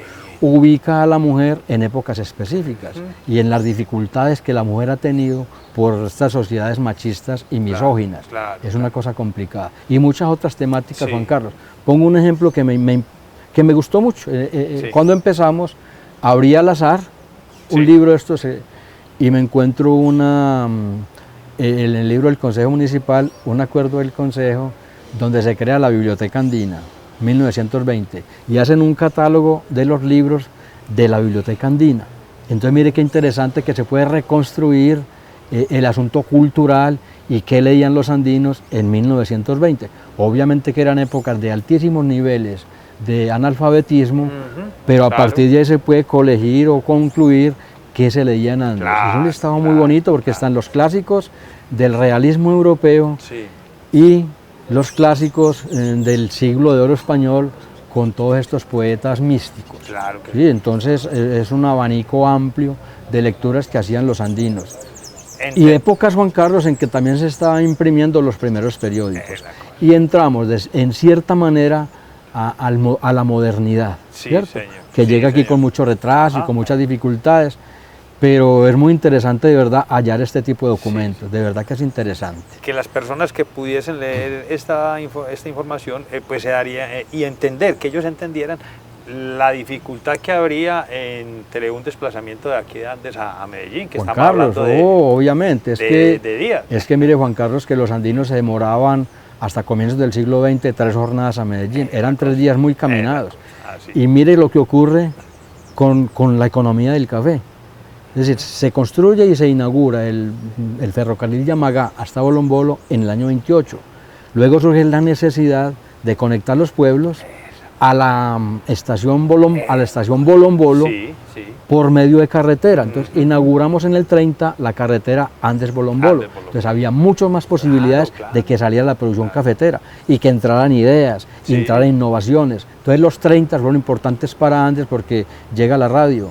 [SPEAKER 3] ubica a la mujer en épocas específicas y en las dificultades que la mujer ha tenido por estas sociedades machistas y misóginas. Es una cosa complicada. Y muchas otras temáticas, Juan Carlos. Pongo un ejemplo que me gustó mucho. Cuando empezamos, abrí al azar un libro de estos y me encuentro en el libro del Consejo Municipal, un acuerdo del Consejo donde se crea la Biblioteca Andina, 1920, y hacen un catálogo de los libros de la Biblioteca Andina. Entonces mire qué interesante que se puede reconstruir el asunto cultural y qué leían los andinos en 1920. Obviamente que eran épocas de altísimos niveles de analfabetismo, pero a partir de ahí se puede colegir o concluir qué se leía en Andes. Es un listado muy bonito porque están los clásicos del realismo europeo y los clásicos del siglo de oro español con todos estos poetas místicos. Entonces es un abanico amplio de lecturas que hacían los andinos. Y épocas, Juan Carlos, en que también se estaban imprimiendo los primeros periódicos. Y entramos en cierta manera a la modernidad, ¿cierto? Que llega aquí con mucho retraso y con muchas dificultades. pero es muy interesante de verdad hallar este tipo de documentos, de verdad que es interesante.
[SPEAKER 2] Que las personas que pudiesen leer esta información pues se daría y entender, que ellos entendieran la dificultad que habría entre un desplazamiento de aquí de Andes a Medellín, que
[SPEAKER 3] Juan
[SPEAKER 2] estamos
[SPEAKER 3] Carlos,
[SPEAKER 2] hablando
[SPEAKER 3] obviamente,
[SPEAKER 2] de días.
[SPEAKER 3] Es que mire, Juan Carlos, que los andinos se demoraban hasta comienzos del siglo XX 3 jornadas a Medellín, eran 3 días muy caminados. Y mire lo que ocurre con la economía del café. Es decir, se construye y se inaugura el ferrocarril Yamagá hasta Bolombolo en el año 28. Luego surge la necesidad de conectar los pueblos a la estación Bolombolo por medio de carretera. Entonces inauguramos en el 30 la carretera Andes-Bolombolo. Entonces había muchas más posibilidades de que saliera la producción cafetera y que entraran ideas, entraran innovaciones. Entonces los 30 fueron importantes para Andes porque llega la radio.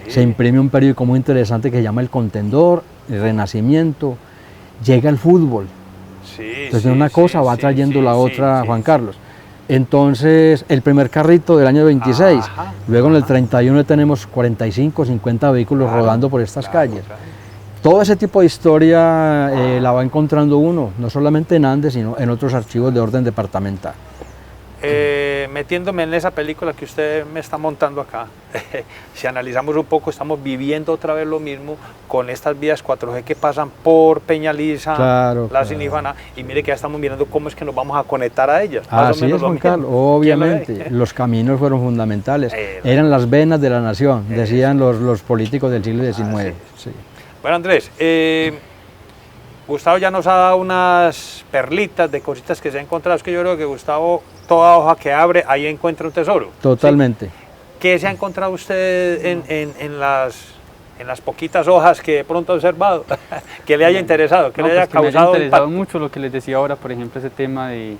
[SPEAKER 3] Se imprime un periódico muy interesante que se llama El Contendor, El Renacimiento, llega el fútbol. Entonces una cosa va trayendo la otra, Juan Carlos. Entonces el primer carrito del año 26, luego en el 31 tenemos 45, 50 vehículos rodando por estas calles. Todo ese tipo de historia la va encontrando uno, no solamente en Andes, sino en otros archivos de orden departamental.
[SPEAKER 2] Metiéndome en esa película que usted me está montando acá, si analizamos un poco, estamos viviendo otra vez lo mismo con estas vías 4G que pasan por Peñaliza, la Sinifaná, y mire que ya estamos mirando cómo es que nos vamos a conectar a ellas.
[SPEAKER 3] Así es, Juan Carlos, obviamente, los caminos fueron fundamentales, eran las venas de la nación, decían los políticos del siglo XIX.
[SPEAKER 2] Bueno, Andrés, Gustavo ya nos ha dado unas perlitas de cositas que se ha encontrado. Es que yo creo que Gustavo, toda hoja que abre, ahí encuentra un tesoro.
[SPEAKER 3] Totalmente.
[SPEAKER 2] ¿Sí? ¿Qué se ha encontrado usted en las poquitas hojas que de pronto ha observado? ¿Que le haya interesado? ¿Que le haya causado
[SPEAKER 4] me haya interesado mucho lo que les decía ahora, por ejemplo, ese tema de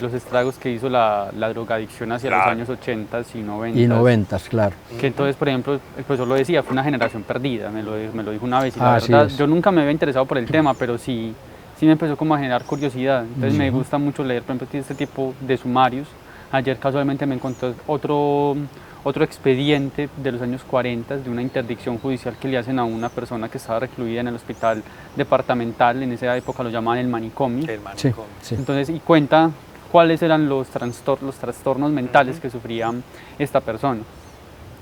[SPEAKER 4] los estragos que hizo la drogadicción hacia los años 80 y 90.
[SPEAKER 3] Y 90, claro.
[SPEAKER 4] Que entonces, por ejemplo, el profesor lo decía, fue una generación perdida, me lo dijo una vez, y la verdad, yo nunca me había interesado por el tema, pero sí me empezó como a generar curiosidad. Entonces me gusta mucho leer, por ejemplo, este tipo de sumarios. Ayer casualmente me encontré otro expediente de los años 40 de una interdicción judicial que le hacen a una persona que estaba recluida en el hospital departamental, en esa época lo llamaban el manicomio. Entonces, y cuenta cuáles eran los trastornos mentales que sufría esta persona.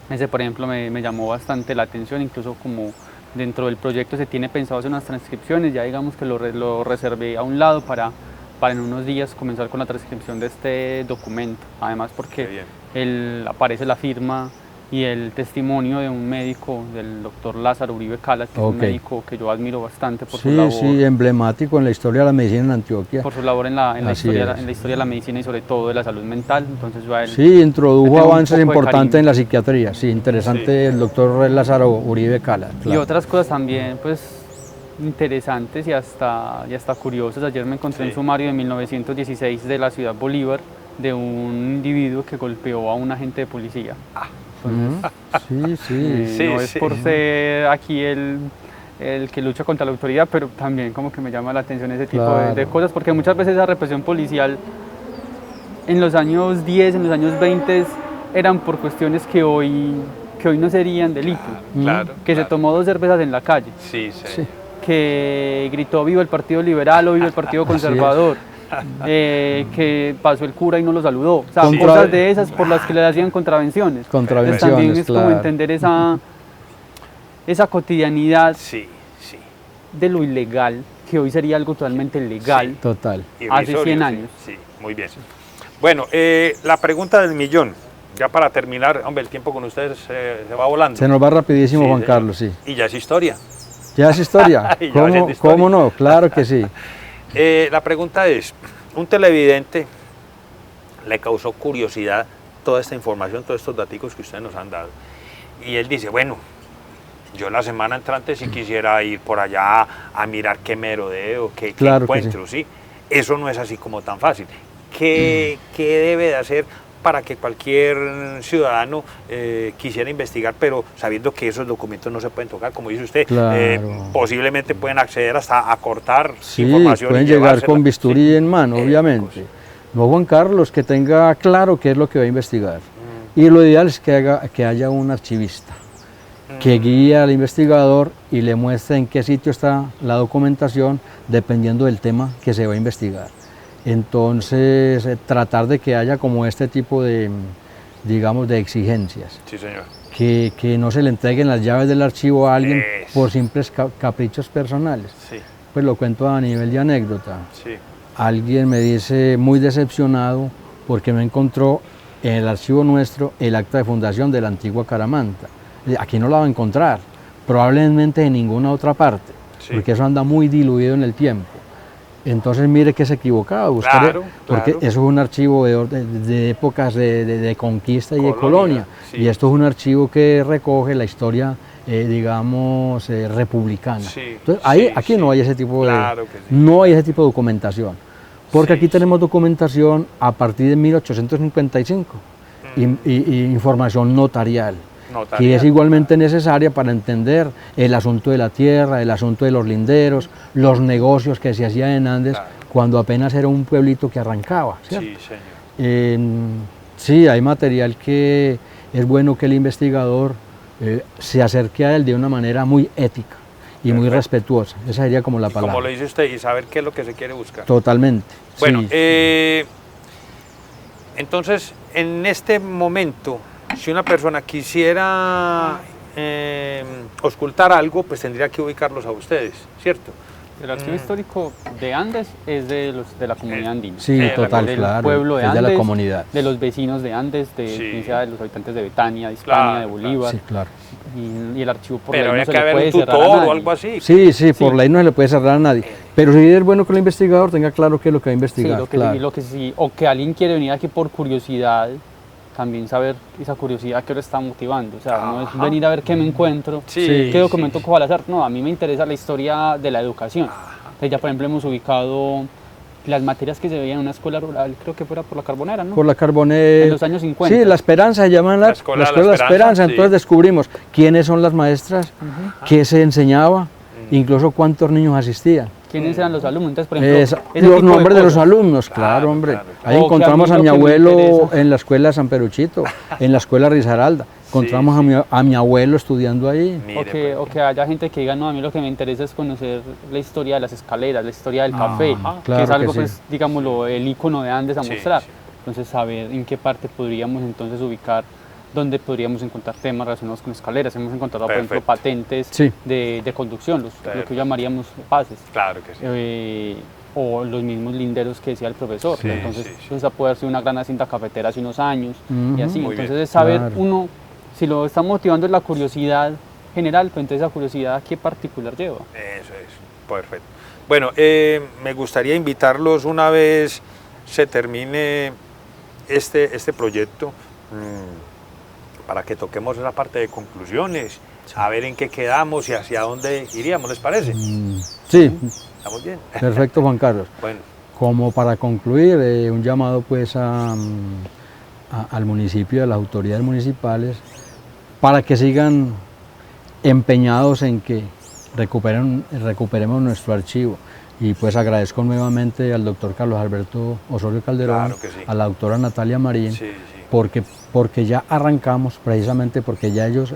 [SPEAKER 4] Ese, por ejemplo, me llamó bastante la atención, incluso como dentro del proyecto se tiene pensado hacer unas transcripciones, ya digamos que lo reservé a un lado para en unos días comenzar con la transcripción de este documento, además porque aparece la firma y el testimonio de un médico, del doctor Lázaro Uribe Calas, que es un médico que yo admiro bastante por su labor.
[SPEAKER 3] Sí, emblemático en la historia de la medicina en Antioquia.
[SPEAKER 4] Por su labor en la historia de la medicina y sobre todo de la salud mental. Entonces yo a él
[SPEAKER 3] introdujo avances importantes en la psiquiatría. Sí, interesante el doctor Lázaro Uribe Calas.
[SPEAKER 4] Claro. Y otras cosas también, pues, interesantes y hasta curiosas. Ayer me encontré un sumario de 1916 de la ciudad Bolívar de un individuo que golpeó a un agente de policía. No es por ser aquí el que lucha contra la autoridad, pero también como que me llama la atención ese tipo de cosas, porque muchas veces esa represión policial en los años 10, en los años 20 eran por cuestiones que hoy no serían delito. Que se tomó 2 cervezas en la calle. Que gritó viva el Partido Liberal o viva el Partido Conservador, que pasó el cura y no lo saludó. O sea, cosas de esas por las que le hacían contravenciones. Entonces también es como entender esa cotidianidad de lo ilegal, que hoy sería algo totalmente legal, hace 100 años.
[SPEAKER 2] Muy bien. Bueno, la pregunta del millón, ya para terminar, hombre, el tiempo con ustedes se va volando.
[SPEAKER 3] Se nos va rapidísimo, Juan Carlos,
[SPEAKER 2] Y ya es historia.
[SPEAKER 3] ¿Ya es historia? ¿Cómo no? Claro que sí.
[SPEAKER 2] La pregunta es, un televidente le causó curiosidad toda esta información, todos estos datos que ustedes nos han dado. Y él dice, bueno, yo la semana entrante si quisiera ir por allá a mirar qué merodeo, qué encuentro, ¿sí? Eso no es así como tan fácil. ¿Qué debe de hacer para que cualquier ciudadano quisiera investigar, pero sabiendo que esos documentos no se pueden tocar, como dice usted, posiblemente pueden acceder hasta a cortar información?
[SPEAKER 3] Pueden llegar con bisturí en mano, obviamente. No, Juan Carlos, que tenga claro qué es lo que va a investigar. Y lo ideal es que haya un archivista que guía al investigador y le muestra en qué sitio está la documentación dependiendo del tema que se va a investigar. Entonces, tratar de que haya como este tipo de, digamos, de exigencias.
[SPEAKER 2] Sí, señor.
[SPEAKER 3] Que no se le entreguen las llaves del archivo a alguien
[SPEAKER 2] Eso.
[SPEAKER 3] por simples caprichos personales.
[SPEAKER 2] Sí,
[SPEAKER 3] Pues lo cuento a nivel de anécdota.
[SPEAKER 2] sí.
[SPEAKER 3] Alguien me dice muy decepcionado porque no encontró en el archivo nuestro el acta de fundación de la antigua Caramanta. Aquí no la va a encontrar, probablemente en ninguna otra parte,
[SPEAKER 2] Sí.
[SPEAKER 3] porque eso anda muy diluido en el tiempo. Entonces mire que se equivocaba, buscar,
[SPEAKER 2] Claro,
[SPEAKER 3] porque
[SPEAKER 2] claro.
[SPEAKER 3] eso es un archivo de épocas de conquista y de
[SPEAKER 2] Colonia,
[SPEAKER 3] colonia,
[SPEAKER 2] sí.
[SPEAKER 3] y esto es un archivo que recoge la historia, digamos, republicana.
[SPEAKER 2] Sí,
[SPEAKER 3] Entonces, ahí,
[SPEAKER 2] sí,
[SPEAKER 3] aquí
[SPEAKER 2] sí.
[SPEAKER 3] no hay ese tipo
[SPEAKER 2] Claro que sí.
[SPEAKER 3] no hay ese tipo de documentación, porque
[SPEAKER 2] Sí,
[SPEAKER 3] aquí tenemos documentación a partir de 1855 y información notarial, que es igualmente necesaria para entender el asunto de la tierra, el asunto de los linderos, los negocios que se hacían en Andes,
[SPEAKER 2] Claro.
[SPEAKER 3] cuando apenas era un pueblito que arrancaba, ¿cierto?
[SPEAKER 2] Sí, señor.
[SPEAKER 3] Sí, hay material que es bueno que el investigador se acerque a él de una manera muy ética y muy
[SPEAKER 2] Perfecto.
[SPEAKER 3] respetuosa. Esa sería como la
[SPEAKER 2] Y
[SPEAKER 3] palabra.
[SPEAKER 2] como lo dice usted, y saber qué es lo que se quiere buscar.
[SPEAKER 3] Totalmente.
[SPEAKER 2] Bueno,
[SPEAKER 3] sí.
[SPEAKER 2] entonces, en este momento, si una persona quisiera ocultar algo, pues tendría que ubicarlos a ustedes, ¿cierto?
[SPEAKER 4] El archivo histórico de Andes es de la comunidad andina.
[SPEAKER 3] Sí, total,
[SPEAKER 4] del
[SPEAKER 3] claro.
[SPEAKER 4] pueblo de
[SPEAKER 3] es
[SPEAKER 4] Andes,
[SPEAKER 3] de la comunidad.
[SPEAKER 4] de los vecinos de Andes,
[SPEAKER 2] Sí.
[SPEAKER 4] bien sea de los habitantes de Betania, de Hispania,
[SPEAKER 2] Claro,
[SPEAKER 4] de Bolívar.
[SPEAKER 3] Sí, claro.
[SPEAKER 4] Y el archivo por
[SPEAKER 2] Pero
[SPEAKER 4] ley no
[SPEAKER 2] habría
[SPEAKER 4] se
[SPEAKER 2] que
[SPEAKER 4] le
[SPEAKER 2] haber
[SPEAKER 4] puede
[SPEAKER 2] un
[SPEAKER 4] cerrar a
[SPEAKER 2] tutor o
[SPEAKER 4] nadie.
[SPEAKER 2] algo así.
[SPEAKER 3] Sí,
[SPEAKER 4] Sí.
[SPEAKER 3] por ley no se le puede cerrar a nadie. Pero sí es bueno que el investigador tenga claro qué es lo que va a
[SPEAKER 4] Sí,
[SPEAKER 3] investigar. claro.
[SPEAKER 4] lo que sí, o que alguien quiere venir aquí por curiosidad, también saber esa curiosidad que lo está motivando. O sea, no es
[SPEAKER 2] Ajá.
[SPEAKER 4] venir a ver qué me encuentro,
[SPEAKER 2] Sí,
[SPEAKER 4] qué documento
[SPEAKER 2] sí.
[SPEAKER 4] cojo al azar. No, a mí me interesa la historia de la educación. Entonces ya, por ejemplo, hemos ubicado las materias que se veían en una escuela rural, creo que fuera por la Carbonera, ¿no?
[SPEAKER 3] Por la Carbonera.
[SPEAKER 4] En los años 50.
[SPEAKER 3] Sí, La Esperanza se llama la
[SPEAKER 2] Escuela
[SPEAKER 3] escuela
[SPEAKER 2] La
[SPEAKER 3] de la Esperanza.
[SPEAKER 2] Esperanza, sí.
[SPEAKER 3] Entonces descubrimos quiénes son las maestras, qué se enseñaba, incluso cuántos niños asistían.
[SPEAKER 4] ¿Quiénes eran los alumnos? Entonces, por ejemplo, ese
[SPEAKER 3] Los
[SPEAKER 4] tipo
[SPEAKER 3] nombres de los
[SPEAKER 4] cosas.
[SPEAKER 3] alumnos,
[SPEAKER 2] Claro,
[SPEAKER 3] claro, hombre.
[SPEAKER 2] claro, claro.
[SPEAKER 3] Ahí
[SPEAKER 4] O que
[SPEAKER 3] encontramos
[SPEAKER 4] a
[SPEAKER 3] a
[SPEAKER 4] mí
[SPEAKER 3] mi
[SPEAKER 4] lo que me
[SPEAKER 3] abuelo
[SPEAKER 4] interesa.
[SPEAKER 3] en la escuela de San Peruchito, en la escuela Risaralda. Encontramos
[SPEAKER 2] sí.
[SPEAKER 3] a mi abuelo estudiando ahí.
[SPEAKER 2] Mire,
[SPEAKER 4] O que haya gente que diga, no, a mí lo que me interesa es conocer la historia de las escaleras, la historia del café, que
[SPEAKER 3] claro
[SPEAKER 4] es algo,
[SPEAKER 3] que sí.
[SPEAKER 4] pues, digámoslo, el icono de Andes a
[SPEAKER 2] Sí,
[SPEAKER 4] mostrar.
[SPEAKER 2] sí.
[SPEAKER 4] Entonces, saber en qué parte podríamos entonces ubicar, dónde podríamos encontrar temas relacionados con escaleras. Hemos encontrado, por ejemplo,
[SPEAKER 2] Perfecto.
[SPEAKER 4] patentes
[SPEAKER 3] Sí.
[SPEAKER 4] de conducción, lo
[SPEAKER 2] Perfecto.
[SPEAKER 4] que llamaríamos pases.
[SPEAKER 2] Claro que sí.
[SPEAKER 4] O los mismos linderos que decía el profesor.
[SPEAKER 3] Sí,
[SPEAKER 4] Entonces,
[SPEAKER 2] sí, sí.
[SPEAKER 4] esa puede haber sido una gran hacienda cafetera hace unos años y así.
[SPEAKER 2] Muy
[SPEAKER 4] Entonces,
[SPEAKER 2] bien.
[SPEAKER 4] es saber
[SPEAKER 3] Claro.
[SPEAKER 4] uno, si lo está motivando es la curiosidad general, pues entonces esa curiosidad, ¿qué particular lleva?
[SPEAKER 2] Eso es, perfecto. Bueno, me gustaría invitarlos una vez se termine este proyecto para que toquemos esa parte de conclusiones, a ver en qué quedamos y hacia dónde iríamos, ¿les parece?
[SPEAKER 3] Sí,
[SPEAKER 2] ¿Estamos bien?
[SPEAKER 3] perfecto, Juan Carlos.
[SPEAKER 2] Bueno,
[SPEAKER 3] Como para concluir, un llamado pues al municipio, a las autoridades municipales, para que sigan empeñados en que recuperemos nuestro archivo. Y pues agradezco nuevamente al doctor Carlos Alberto Osorio Calderón,
[SPEAKER 2] Claro que sí.
[SPEAKER 3] a la doctora Natalia Marín,
[SPEAKER 2] sí, sí.
[SPEAKER 3] porque ya arrancamos, precisamente porque ya ellos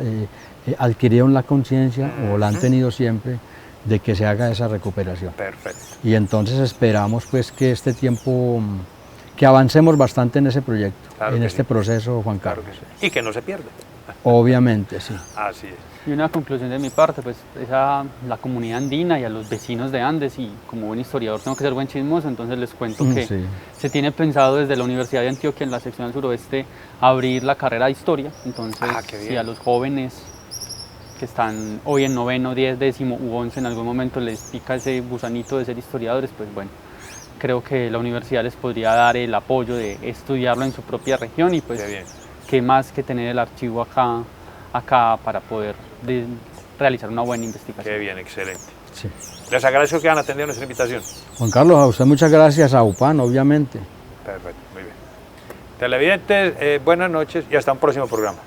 [SPEAKER 3] adquirieron la conciencia, o la han tenido siempre, de que se haga esa recuperación.
[SPEAKER 2] Perfecto.
[SPEAKER 3] Y entonces esperamos pues que este tiempo, que avancemos bastante en ese proyecto,
[SPEAKER 2] Claro
[SPEAKER 3] en
[SPEAKER 2] que
[SPEAKER 3] este
[SPEAKER 2] sí.
[SPEAKER 3] proceso, Juan
[SPEAKER 2] Claro
[SPEAKER 3] Carlos.
[SPEAKER 2] que sí. Y que no se pierda.
[SPEAKER 3] Obviamente, sí.
[SPEAKER 2] Así es.
[SPEAKER 4] Y una conclusión de mi parte, pues es a la comunidad andina y a los vecinos de Andes, y como buen historiador tengo que ser buen chismoso, entonces les cuento que
[SPEAKER 3] Sí.
[SPEAKER 4] se tiene pensado desde la Universidad de Antioquia, en la sección del suroeste, abrir la carrera de historia. Entonces,
[SPEAKER 2] Qué bien.
[SPEAKER 4] si a los jóvenes que están hoy en noveno, 10, décimo u 11 en algún momento les pica ese gusanito de ser historiadores, pues bueno, creo que la universidad les podría dar el apoyo de estudiarlo en su propia región, y pues
[SPEAKER 2] Qué bien.
[SPEAKER 4] qué más que tener el archivo acá para poder realizar una buena investigación.
[SPEAKER 2] Qué bien, excelente.
[SPEAKER 3] Sí.
[SPEAKER 2] Les agradezco que hayan atendido nuestra invitación.
[SPEAKER 3] Juan Carlos, a usted muchas gracias, a UPAN, obviamente.
[SPEAKER 2] Perfecto, muy bien. Televidentes, buenas noches y hasta un próximo programa.